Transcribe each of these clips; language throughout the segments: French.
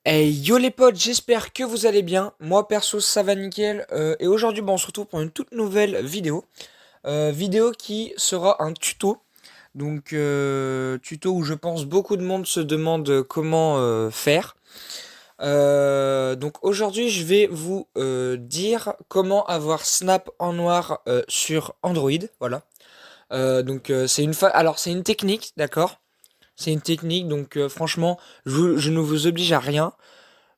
Hey yo les potes, j'espère que vous allez bien. Moi perso ça va nickel. Et aujourd'hui on se retrouve pour une toute nouvelle vidéo. Vidéo qui sera un tuto. Donc tuto où je pense beaucoup de monde se demande comment faire. Donc aujourd'hui je vais vous dire comment avoir Snap en noir sur Android. Voilà. Alors c'est une technique, d'accord? C'est une technique, donc franchement je ne vous oblige à rien.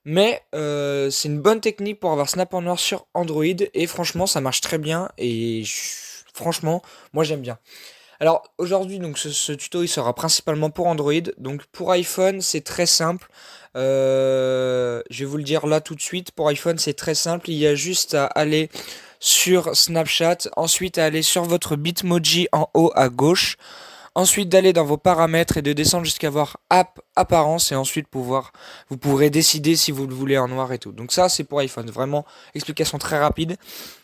Mais c'est une bonne technique pour avoir Snap en noir sur Android et franchement ça marche très bien et franchement moi j'aime bien. Alors aujourd'hui donc ce tuto il sera principalement pour Android, donc pour iPhone c'est très simple. Je vais vous le dire là tout de suite, pour iPhone c'est très simple, il y a juste à aller sur Snapchat, ensuite à aller sur votre Bitmoji en haut à gauche. Ensuite d'aller dans vos paramètres et de descendre jusqu'à voir app apparence et ensuite vous pourrez décider si vous le voulez en noir et tout. Donc ça c'est pour iPhone, vraiment explication très rapide.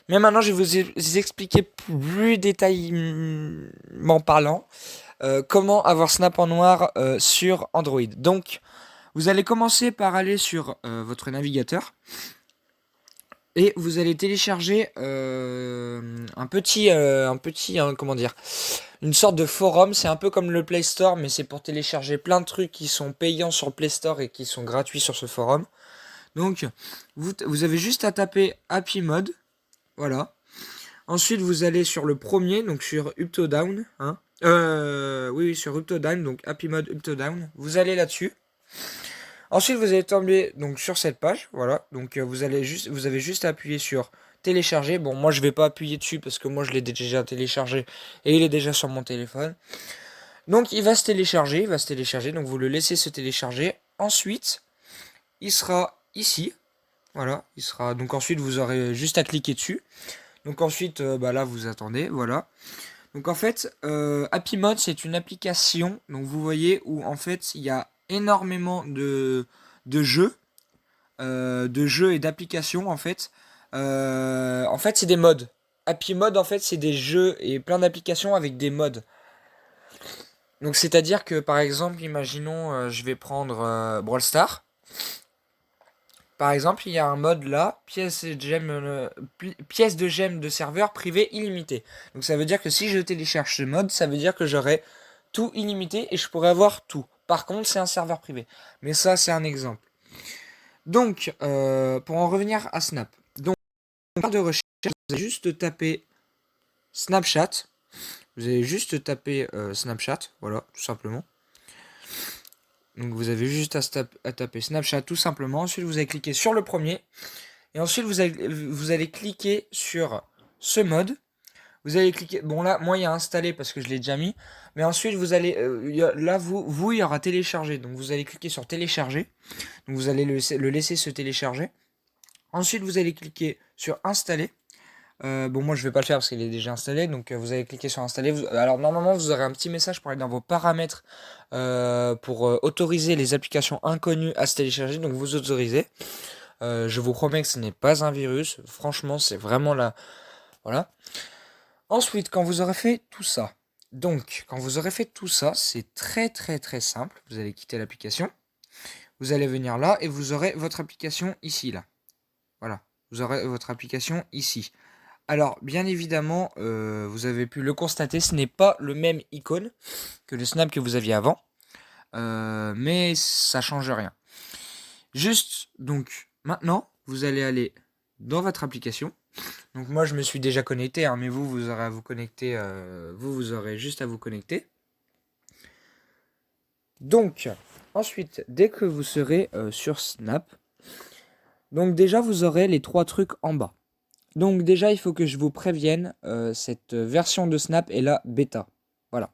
Mais maintenant je vais vous expliquer plus détaillement parlant comment avoir Snap en noir sur Android. Donc vous allez commencer par aller sur votre navigateur. Et vous allez télécharger comment dire, une sorte de forum. C'est un peu comme le Play Store, mais c'est pour télécharger plein de trucs qui sont payants sur le Play Store et qui sont gratuits sur ce forum. Donc, vous avez juste à taper Happy Mode, voilà. Ensuite, vous allez sur le premier, donc sur Up to Down, hein. Oui, sur Up to Down, donc Happy Mode Up to Down. Vous allez là-dessus. Ensuite, vous allez tomber donc sur cette page, voilà. Donc vous avez juste à appuyer sur télécharger. Bon, moi je vais pas appuyer dessus parce que moi je l'ai déjà téléchargé et il est déjà sur mon téléphone. Donc il va se télécharger. Donc vous le laissez se télécharger. Ensuite, il sera ici, voilà. Il sera donc ensuite vous aurez juste à cliquer dessus. Donc ensuite, là vous attendez, voilà. Donc en fait, Happy Mode c'est une application. Donc vous voyez où en fait il y a énormément de jeux de jeux et d'applications en fait. En fait, c'est des modes. Happy Mode, en fait, c'est des jeux et plein d'applications avec des modes. Donc, c'est-à-dire que, par exemple, imaginons, je vais prendre Brawl Stars. Par exemple, il y a un mode là, pièce de gemmes de serveur privé illimité. Donc, ça veut dire que si je télécharge ce mode, ça veut dire que j'aurai tout illimité et je pourrais avoir tout. Par contre, c'est un serveur privé. Mais ça, c'est un exemple. Donc, pour en revenir à Snap. Donc, en barre de recherche, vous allez juste taper Snapchat. Vous allez juste taper Snapchat, voilà, tout simplement. Donc vous avez juste à taper Snapchat tout simplement. Ensuite, vous allez cliquer sur le premier. Et ensuite, vous allez cliquer sur ce mode. Vous allez cliquer. Bon, là, moi, il y a installé parce que je l'ai déjà mis. Mais ensuite, vous allez. Là, il y aura téléchargé. Donc, vous allez cliquer sur télécharger. Donc, vous allez le laisser se télécharger. Ensuite, vous allez cliquer sur installer. Bon, moi je vais pas le faire parce qu'il est déjà installé. Donc vous allez cliquer sur installer. Alors normalement vous aurez un petit message pour aller dans vos paramètres pour autoriser les applications inconnues à se télécharger. Donc vous autorisez. Je vous promets que ce n'est pas un virus. Franchement, c'est vraiment là. Voilà. Ensuite, quand vous aurez fait tout ça, c'est très très très simple. Vous allez quitter l'application. Vous allez venir là et vous aurez votre application ici là. Voilà. Vous aurez votre application ici. Alors, bien évidemment, vous avez pu le constater, ce n'est pas le même icône que le Snap que vous aviez avant, mais ça change rien. Juste, donc, maintenant, vous allez aller dans votre application. Donc moi, je me suis déjà connecté, hein, mais vous aurez à vous connecter, vous aurez juste à vous connecter. Donc, ensuite, dès que vous serez sur Snap, donc déjà, vous aurez les trois trucs en bas. Donc déjà, il faut que je vous prévienne, cette version de Snap est la bêta. Voilà.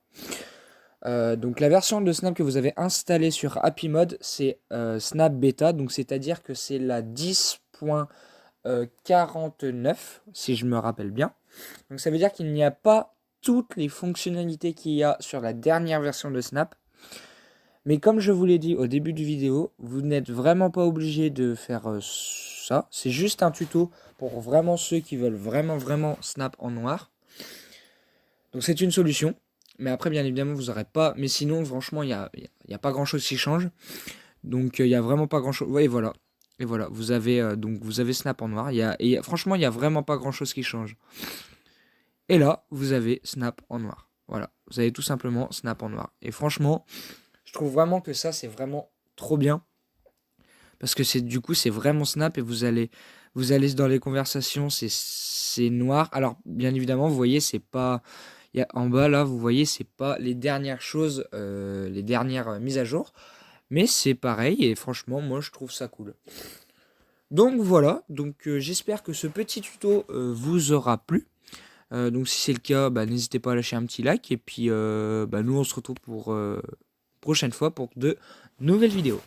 Donc la version de Snap que vous avez installée sur Happy Mode, c'est Snap Beta. Donc c'est-à-dire que c'est la 10.49, si je me rappelle bien. Donc ça veut dire qu'il n'y a pas toutes les fonctionnalités qu'il y a sur la dernière version de Snap. Mais comme je vous l'ai dit au début du vidéo, vous n'êtes vraiment pas obligé de faire ça. C'est juste un tuto pour vraiment ceux qui veulent vraiment Snap en noir. Donc c'est une solution. Mais après, bien évidemment, vous n'aurez pas. Mais sinon, franchement, il y a pas grand chose qui change. Donc il y a vraiment pas grand chose. Ouais, voilà. Et voilà, vous avez Snap en noir. Franchement, il y a vraiment pas grand chose qui change. Et là, vous avez Snap en noir. Voilà, vous avez tout simplement Snap en noir. Et franchement, je trouve vraiment que ça, c'est vraiment trop bien. Parce que du coup, c'est vraiment Snap et vous allez dans les conversations, c'est noir. Alors, bien évidemment, vous voyez, c'est pas, en bas là, vous voyez, c'est pas les dernières choses, les dernières mises à jour. Mais c'est pareil et franchement, moi, je trouve ça cool. Donc voilà, j'espère que ce petit tuto vous aura plu. Donc si c'est le cas, bah, n'hésitez pas à lâcher un petit like. Et puis bah, nous on se retrouve pour prochaine fois pour de nouvelles vidéos.